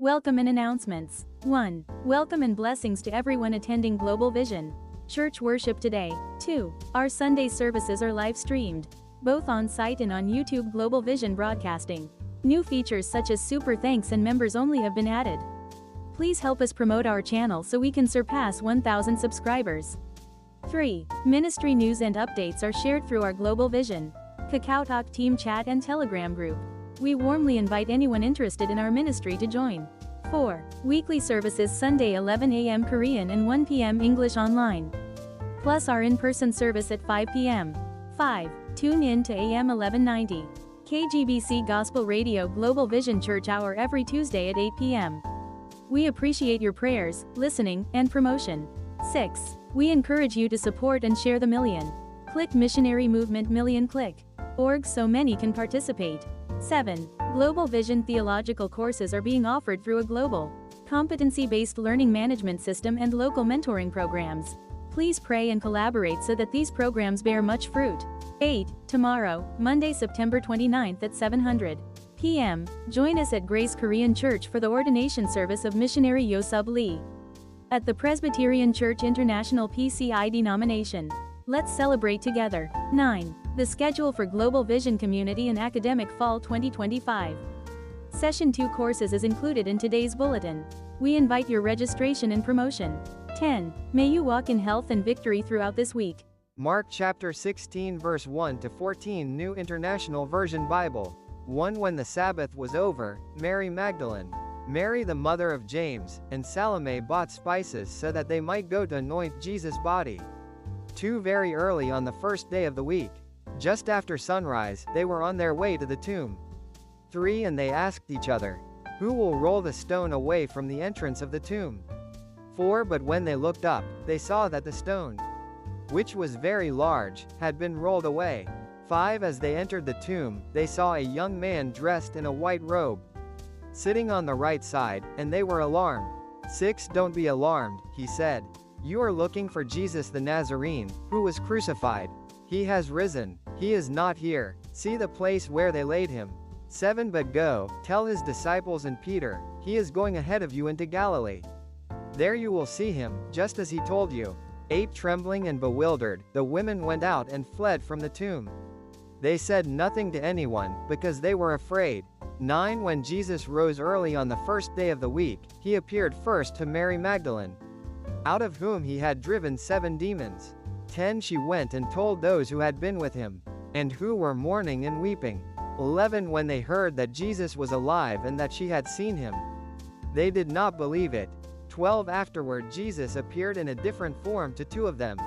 Welcome and announcements. 1. Welcome and blessings to everyone attending Global Vision Church worship today. 2. Our Sunday services are live streamed, both on site and on YouTube Global Vision Broadcasting. New features such as super thanks and members only have been added. Please help us promote our channel so we can surpass 1,000 subscribers. 3. Ministry news and updates are shared through our Global Vision KakaoTalk team chat and Telegram group. We warmly invite anyone interested in our ministry to join. 4. Weekly services Sunday 11 a.m. Korean and 1 p.m. English online. Plus our in-person service at 5 p.m. 5. Tune in to AM 1190. KGBC Gospel Radio Global Vision Church Hour every Tuesday at 8 p.m. We appreciate your prayers, listening, and promotion. 6. We encourage you to support and share the million. Click Missionary Movement Million Click.org so many can participate. 7. Global Vision theological courses are being offered through a global, competency-based learning management system and local mentoring programs. Please pray and collaborate so that these programs bear much fruit. 8. Tomorrow, Monday, September 29th at 7:00 p.m., join us at Grace Korean Church for the ordination service of missionary Yo-Sub Lee at the Presbyterian Church International PCI denomination. Let's celebrate together. 9. The schedule for Global Vision Community and Academic Fall 2025. Session 2 courses is included in today's bulletin. We invite your registration and promotion. 10. May you walk in health and victory throughout this week. Mark chapter 16 verse 1 to 14 New International Version Bible. 1. When the Sabbath was over, Mary Magdalene, Mary the mother of James, and Salome bought spices so that they might go to anoint Jesus' body. 2. Very early on the first day of the week, just after sunrise, they were on their way to the tomb. 3. And they asked each other, "Who will roll the stone away from the entrance of the tomb?" 4. But when they looked up, they saw that the stone, which was very large, had been rolled away. 5. As they entered the tomb, they saw a young man dressed in a white robe, sitting on the right side, and they were alarmed. 6. Don't be alarmed, he said. You are looking for Jesus the Nazarene, who was crucified. He has risen. He is not here. See the place where they laid him. 7. But go, tell his disciples and Peter, he is going ahead of you into Galilee. There you will see him, just as he told you. 8. Trembling and bewildered, the women went out and fled from the tomb. They said nothing to anyone, because they were afraid. 9. When Jesus rose early on the first day of the week, he appeared first to Mary Magdalene, out of whom he had driven 7 demons. 10. She went and told those who had been with him, and who were mourning and weeping. 11. When they heard that Jesus was alive and that she had seen him, they did not believe it. 12. Afterward Jesus appeared in a different form to 2 of them,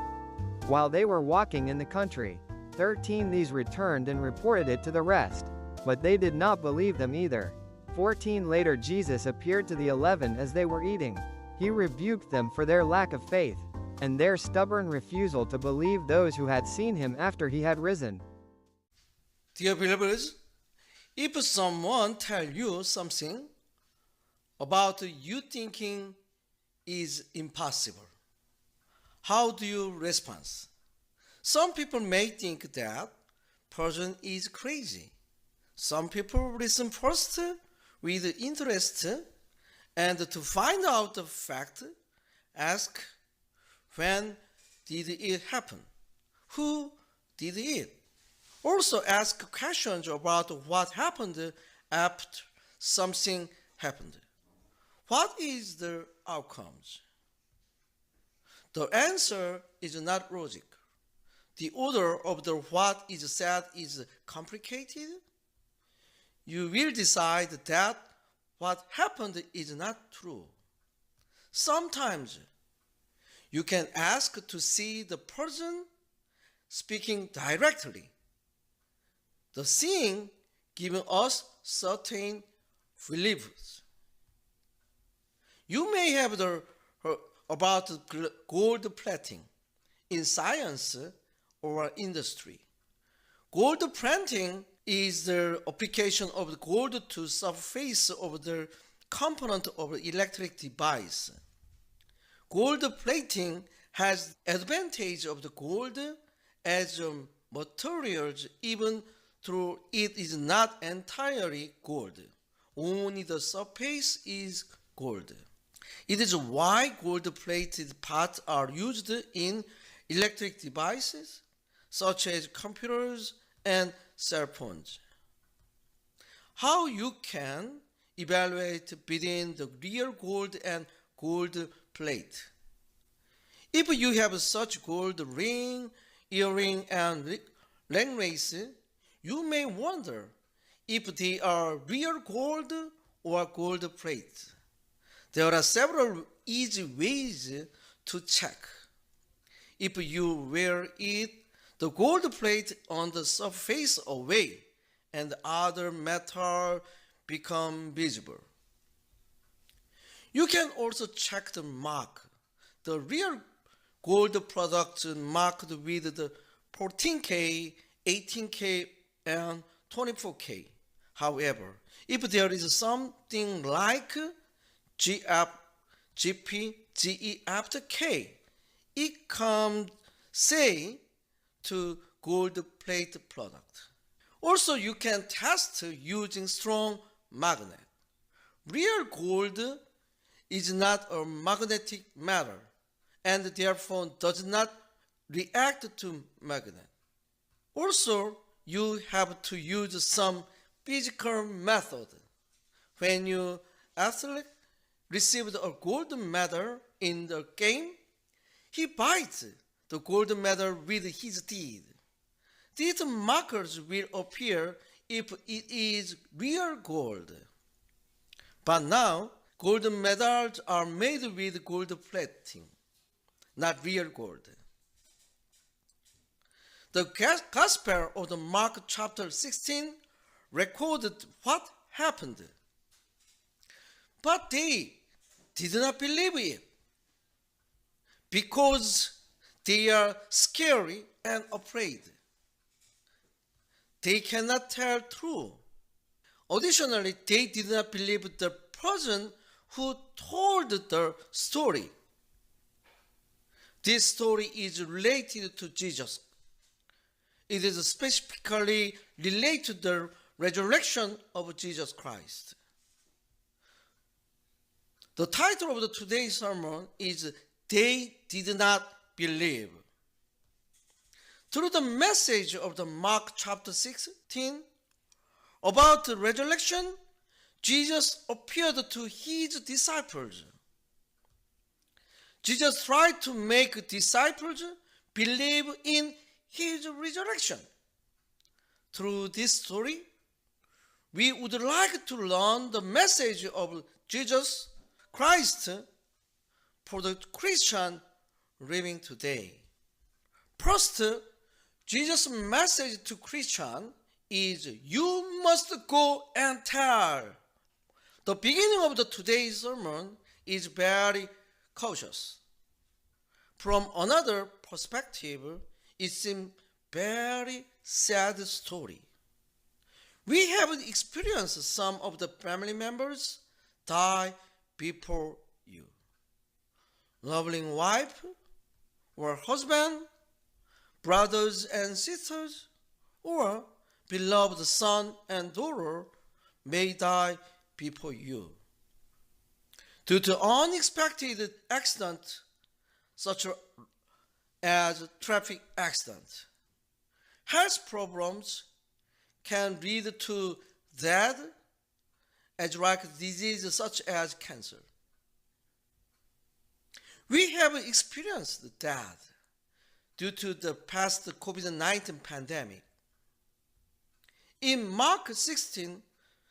while they were walking in the country. 13. These returned and reported it to the rest, but they did not believe them either. 14. Later Jesus appeared to the 11 as they were eating. He rebuked them for their lack of faith, and their stubborn refusal to believe those who had seen him after he had risen. Dear believers, if someone tells you something about you thinking is impossible, how do you respond? Some people may think that person is crazy. Some people listen first with interest, and to find out the fact, ask, when did it happen? Who did it? Also ask questions about what happened after something happened. What is the outcomes? The answer is not logic. The order of the what is said is complicated. You will decide that what happened is not true. Sometimes you can ask to see the person speaking directly. The seeing giving us certain beliefs. You may have heard about gold plating in science or industry. Gold plating is the application of the gold to surface of the component of electric device. Gold plating has advantage of the gold as materials even though it is not entirely gold. only the surface is gold. It is why gold-plated parts are used in electric devices such as computers and cell phones. How you can evaluate between the real gold and gold plate? If you have such gold ring, earring, and necklace, you may wonder if they are real gold or gold plate. There are several easy ways to check. If you wear it, the gold plate on the surface away, and other metal become visible. You can also check the mark. The real gold products marked with the 14K, 18K, and 24K. However, if there is something like GF, GP, GE after K, it comes, say, to gold plate product. Also, you can test using strong magnet. Real gold is not a magnetic matter and therefore does not react to magnet. Also, you have to use some physical method. When your athlete received a gold medal in the game, he bites the gold medal with his teeth. These markers will appear if it is real gold. But now, gold medals are made with gold plating, not real gold. The Gospel of Mark chapter 16 recorded what happened. But they did not believe it because they are scary and afraid. They cannot tell truth. Additionally, they did not believe the person who told the story. This story is related to Jesus. It is specifically related to the resurrection of Jesus Christ. The title of today's sermon is They Did Not Believe. Through the message of the Mark chapter 16 about the resurrection, Jesus appeared to his disciples. Jesus tried to make disciples believe in his resurrection. Through this story, we would like to learn the message of Jesus Christ for the Christian living today. First, Jesus' message to Christians is, you must go and tell. The beginning of today's sermon is very cautious. From another perspective, it seems very sad story. We have experienced some of the family members die before you. Loving wife or husband, brothers and sisters, or beloved son and daughter may die before you. Due to unexpected accidents such as traffic accidents, health problems can lead to death, as like diseases such as cancer. We have experienced death due to the past COVID-19 pandemic. In Mark 16,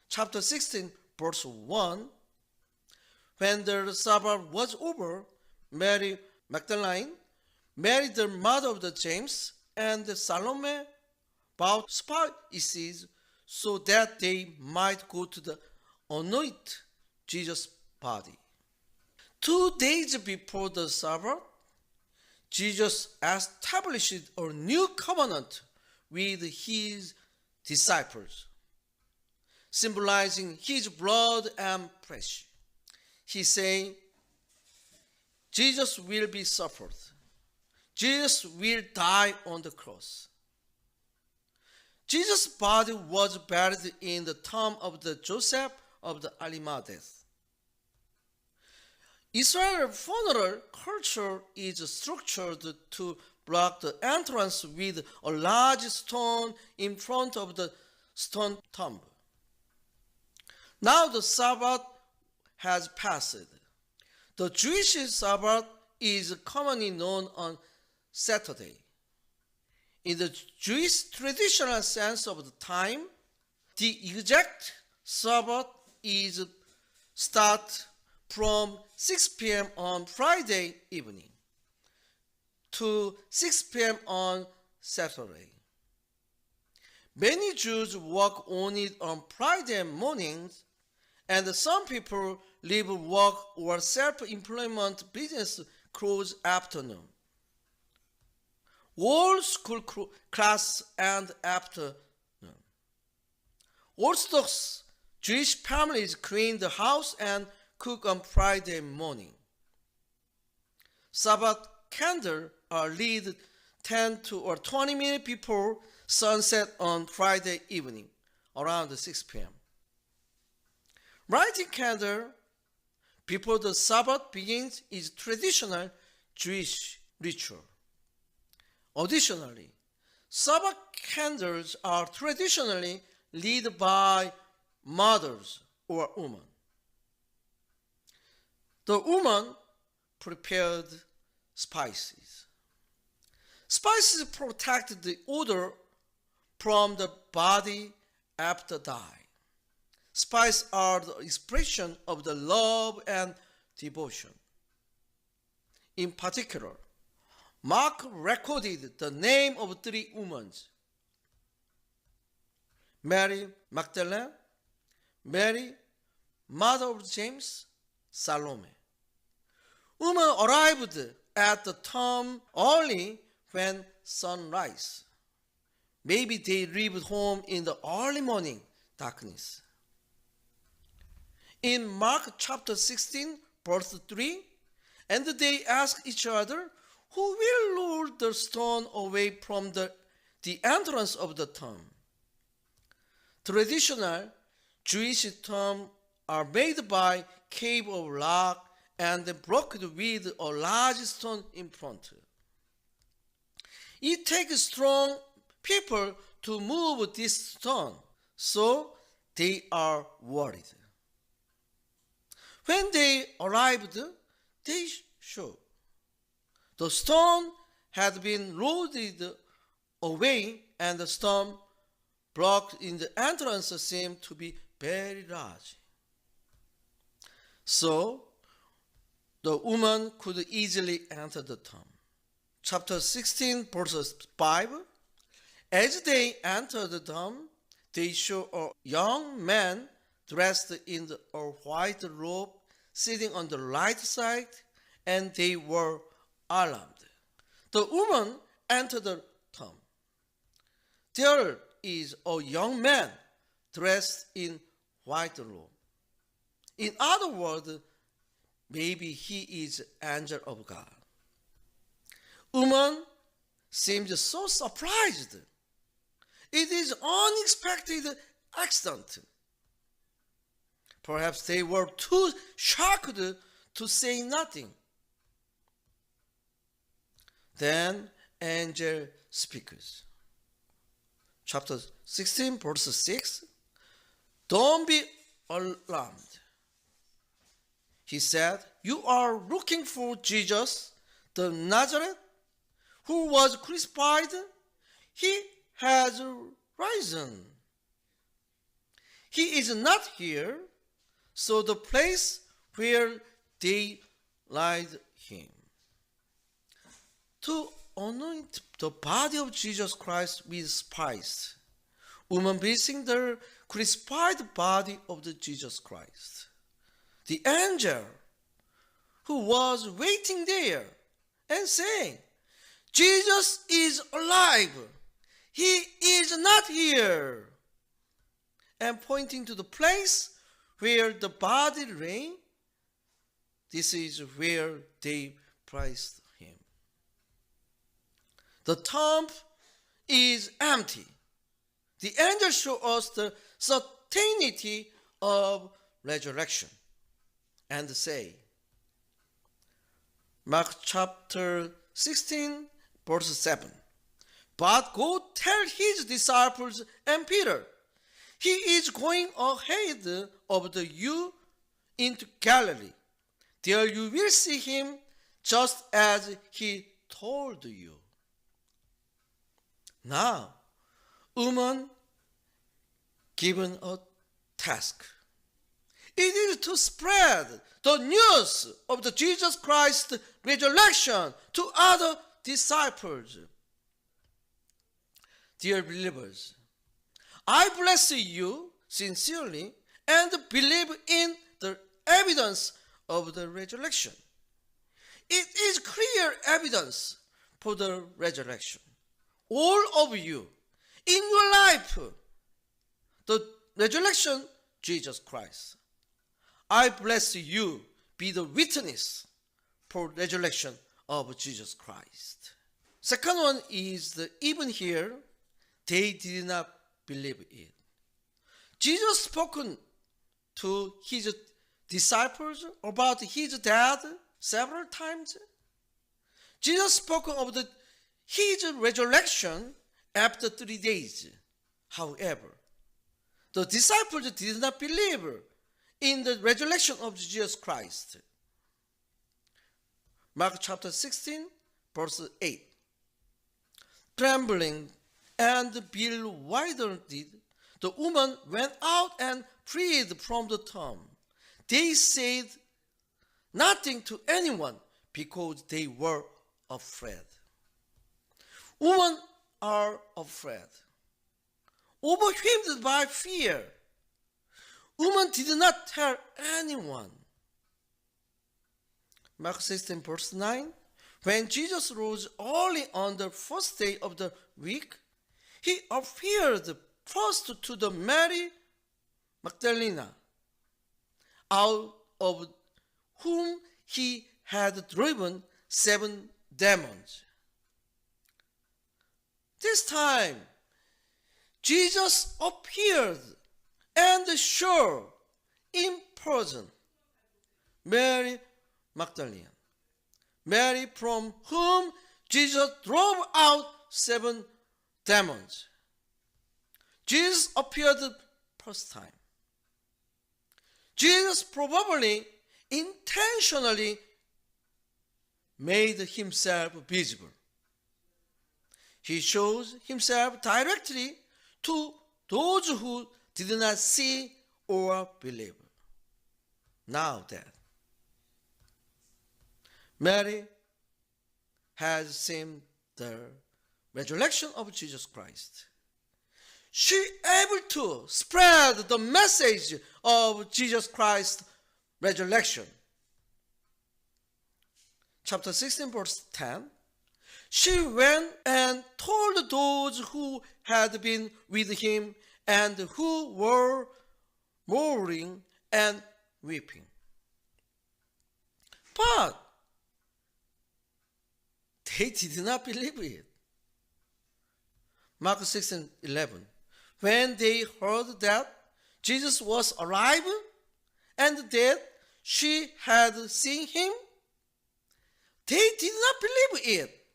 chapter 16, verse 1, when the Sabbath was over, Mary Magdalene, Mary the mother of James, and Salome bought spices so that they might go to anoint Jesus' body. 2 days before the Sabbath, Jesus established a new covenant with his disciples, symbolizing his blood and flesh. He said, Jesus will be suffered. Jesus will die on the cross. Jesus' body was buried in the tomb of Joseph of the Alimadeth. Israel funeral culture is structured to block the entrance with a large stone in front of the stone tomb. Now the Sabbath has passed. The Jewish Sabbath is commonly known on Saturday. In the Jewish traditional sense of the time, the exact Sabbath is start from 6 p.m. on Friday evening to 6 p.m. on Saturday. Many Jews work only on Friday mornings, and some people leave work or self-employment business close afternoon. All school class and afternoon. Orthodox Jewish families clean the house and cook on Friday morning. Sabbath candles are lit 10 to or 20 minutes before sunset on Friday evening, around 6 p.m. Lighting candle before the Sabbath begins is traditional Jewish ritual. Additionally, Sabbath candles are traditionally lit by mothers or women. The woman prepared spices. Spices protect the odor from the body after dying. Spices are the expression of the love and devotion. In particular, Mark recorded the name of 3 women: Mary Magdalene, Mary, mother of James, Salome. Women arrived at the tomb early when sunrise. Maybe they left home in the early morning darkness. In Mark chapter 16, verse 3, and they asked each other, "Who will roll the stone away from the entrance of the tomb?" Traditional Jewish tombs are made by cave of rock and broken with a large stone in front. It takes strong people to move this stone, so they are worried. When they arrived, they saw the stone had been rolled away, and the stone blocked in the entrance seemed to be very large. So the woman could easily enter the tomb. Chapter 16, verse 5. As they entered the tomb, they saw a young man dressed in a white robe sitting on the right side, and they were alarmed. The woman entered the tomb. There is a young man dressed in white robe. In other words, maybe he is angel of God. Woman seemed so surprised. It is unexpected accident. Perhaps they were too shocked to say nothing. Then angel speaks. Chapter 16, verse 6. Don't be alarmed. He said, "You are looking for Jesus, the Nazareth, who was crucified. He has risen. He is not here, so the place where they laid him." To anoint the body of Jesus Christ with spice, woman blessing the crucified body of the Jesus Christ. The angel who was waiting there and saying, "Jesus is alive. He is not here." And pointing to the place where the body lay, this is where they placed him. The tomb is empty. The angel shows us the certainty of resurrection and say, Mark chapter 16, verse 7. But go tell his disciples and Peter, he is going ahead of you into Galilee. There you will see him just as he told you. Now, woman given a task. It is to spread the news of the Jesus Christ resurrection to other disciples. Dear believers, I bless you sincerely and believe in the evidence of the resurrection. It is clear evidence for the resurrection. All of you, in your life, the resurrection, Jesus Christ. I bless you, be the witness for resurrection of Jesus Christ. Second one is that even here, they did not believe it. Jesus spoken to his disciples about his death several times. Jesus spoke of his resurrection after 3 days. However, the disciples did not believe in the resurrection of Jesus Christ. Mark chapter 16, verse 8. Trembling and bewildered, the woman went out and fled from the tomb. They said nothing to anyone because they were afraid. Women are afraid, overwhelmed by fear. Women did not tell anyone. Mark 16, verse 9. When Jesus rose early on the first day of the week, he appeared first to the Mary Magdalene, out of whom he had driven 7 demons. This time, Jesus appeared and showed in person Mary Magdalene, Mary from whom Jesus drove out 7 demons. Jesus appeared first time. Jesus probably intentionally made himself visible. He shows himself directly to those who did not see or believe. Now that Mary has seen the resurrection of Jesus Christ, she able to spread the message of Jesus Christ's resurrection. Chapter 16, verse 10. She went and told those who had been with him and who were mourning and weeping. But they did not believe it. Mark 16:11. When they heard that Jesus was alive and that she had seen him, they did not believe it.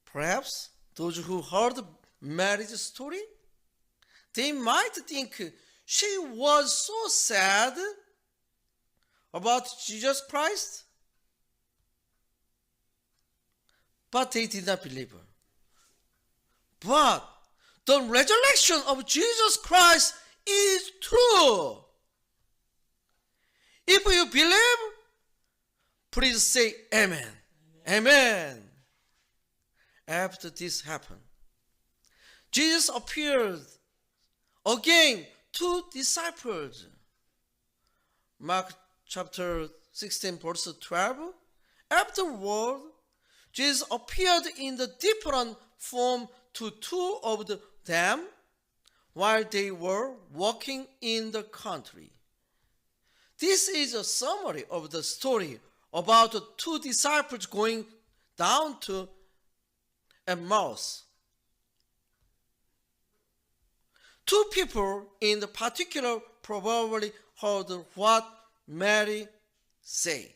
Perhaps those who heard Mary's story, they might think she was so sad about Jesus Christ, but they did not believe her. But the resurrection of Jesus Christ is true. If you believe, please say amen. Amen. After this happened, Jesus appeared again to disciples. Mark chapter 16, verse 12. Afterward, Jesus appeared in the different form to 2 of them while they were walking in the country. This is a summary of the story about the 2 disciples going down to Emmaus. Two people in the particular probably heard what Mary said.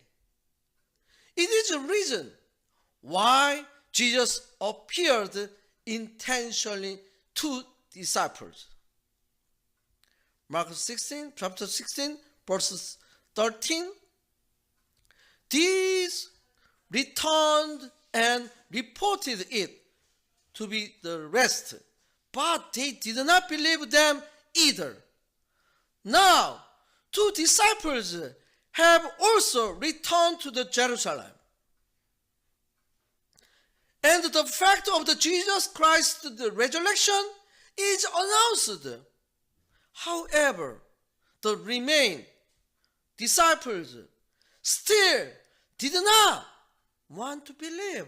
It is the reason why Jesus appeared intentionally to disciples. Mark 16, chapter 16, verses 13. These returned and reported it to be the rest, but they did not believe them either. Now, two disciples have also returned to the Jerusalem. And the fact of the Jesus Christ, the resurrection, is announced. However, the remaining disciples still did not want to believe.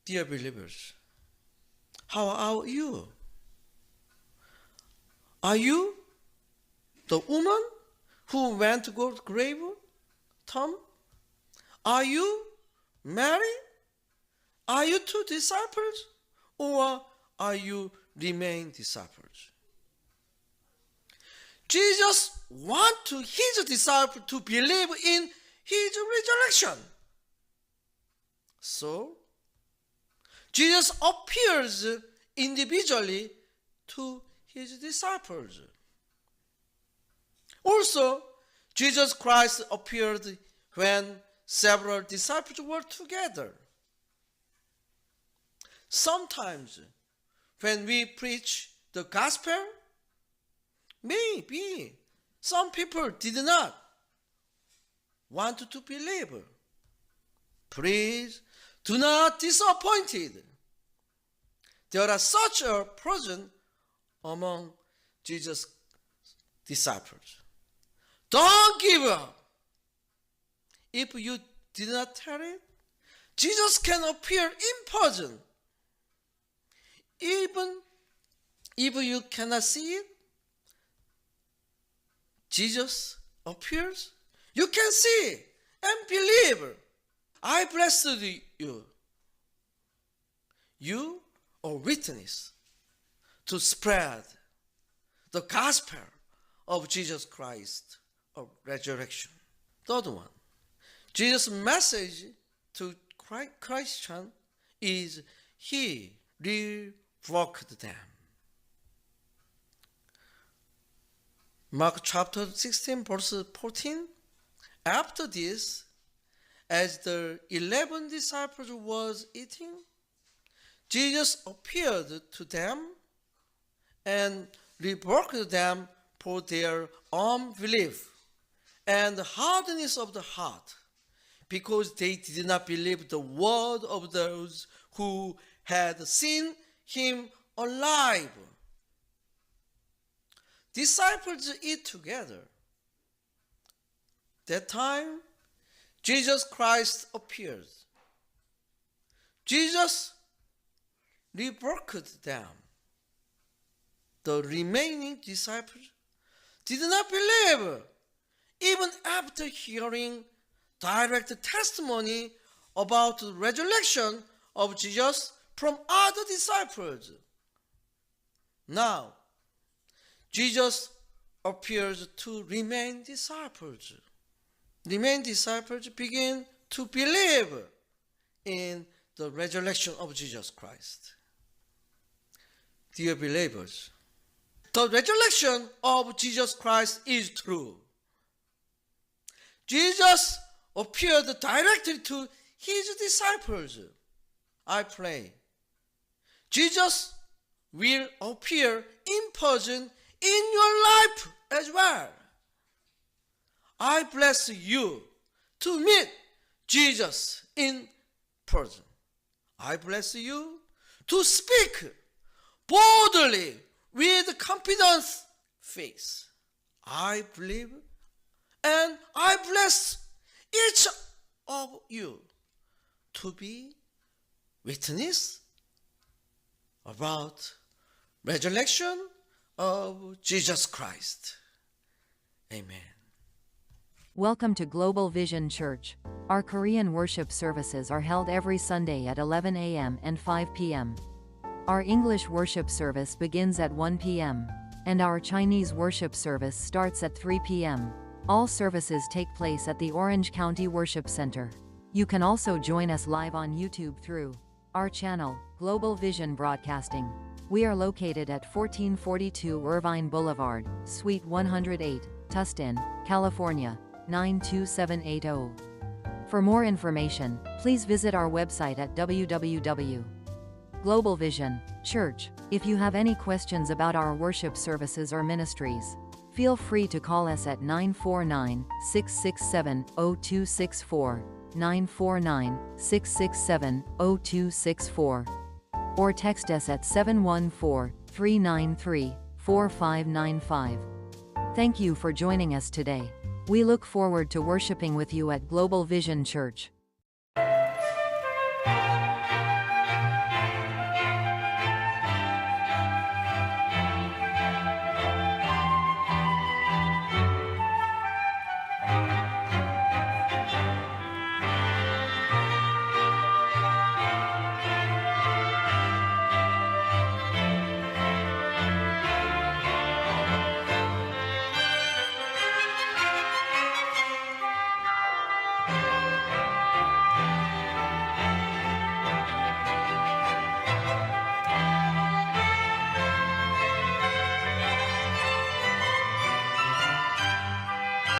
Dear believers, how are you? Are you the woman who went to go to the grave tomb? Are you Mary? Are you two disciples? Or are you remain disciples? Jesus wants his disciples to believe in his resurrection. So, Jesus appears individually to his disciples. Also, Jesus Christ appeared when several disciples were together. Sometimes, when we preach the gospel, maybe some people did not want to believe. Please do not be disappointed. There are such a person among Jesus' disciples. Don't give up. If you did not tell it, Jesus can appear in person. Even if you cannot see it, Jesus appears. You can see and believe. I bless you. You are witness to spread the gospel of Jesus Christ of resurrection. Third one, Jesus' message to Christians is he revoked them. Mark chapter 16, verse 14. After this, as the 11 disciples was eating, Jesus appeared to them and rebuked them for their unbelief and hardness of the heart, because they did not believe the word of those who had seen him alive. Disciples eat together. That time, Jesus Christ appeared. Jesus rebuked them. The remaining disciples did not believe, even after hearing direct testimony about the resurrection of Jesus from other disciples. Now, Jesus appears to remain disciples. Remain disciples begin to believe in the resurrection of Jesus Christ. Dear believers, the resurrection of Jesus Christ is true. Jesus appeared directly to his disciples. I pray Jesus will appear in person in your life as well. I bless you to meet Jesus in person. I bless you to speak boldly with confidence, faith. I believe and I bless each of you to be witness about resurrection of Jesus Christ. Amen. Welcome to Global Vision Church. Our Korean worship services are held every Sunday at 11 a.m. and 5 p.m. Our English worship service begins at 1 p.m. and our Chinese worship service starts at 3 p.m. All services take place at the Orange County Worship Center. You can also join us live on YouTube through our channel, Global Vision Broadcasting. We are located at 1442 Irvine Boulevard, Suite 108, Tustin, California, 92780. For more information, please visit our website at www.Global Vision Church. If you have any questions about our worship services or ministries, feel free to call us at 949-667-0264, 949-667-0264, or text us at 714-393-4595. Thank you for joining us today. We look forward to worshiping with you at Global Vision Church.